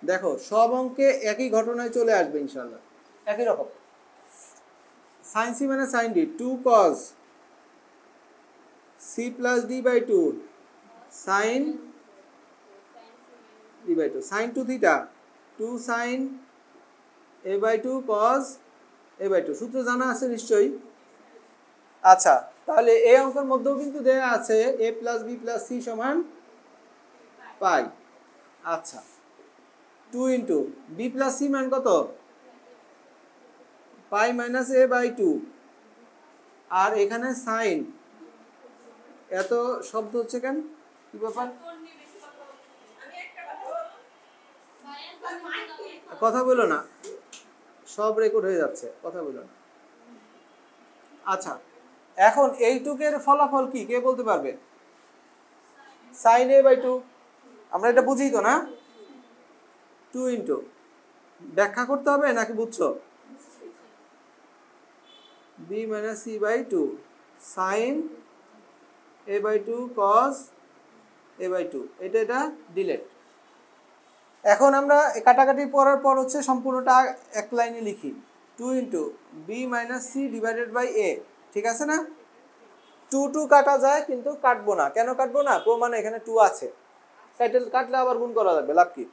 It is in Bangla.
দেখো সব অঙ্কে একই ঘটনায় চলে আসবে ইনশাআল্লাহ, একই রকম। সাইন সি মানে sine D, 2 cos c plus D by 2 sine D by 2 sine 2 theta 2 sine A by 2 cos A by 2। সূত্র জানা আছে নিশ্চয়ই। আচ্ছা, তাহলে এই অঙ্কের মধ্যেও কিন্তু দেয়া আছে a plus B plus C সমান পাই। আচ্ছা, 2 ইন্টু বি প্লাস সি মান কত? পাই মাইনাস এ বাই 2। আর এখানে সাইন, এত শব্দ হচ্ছে কেন, কি ব্যাপার? কথা বলো না, সব রেকর্ড হয়ে যাচ্ছে, কথা বলো না। আচ্ছা, এখন এইটুকের ফলাফল কি কে বলতে পারবে? সাইন এ বাই 2, আমরা এটা বুঝি তো না? 2 ইন্টু, ব্যাখ্যা করতে হবে নাকি বুঝছো? B minus C by 2 sine A by 2 cos A by 2, এটা ডিলেট। এখন আমরা কাটাকাটি পড়ার পর হচ্ছে সম্পূর্ণটা এক লাইনে লিখি, 2 into B minus C divided by A. ঠিক আছে না? 2 কাটা যায় কিন্তু কাটবো না। কেন কাটবো না? প্রমাণে এখানে 2 আছে, কাটলে আবার গুণ করা লাগবে, লাভ কি?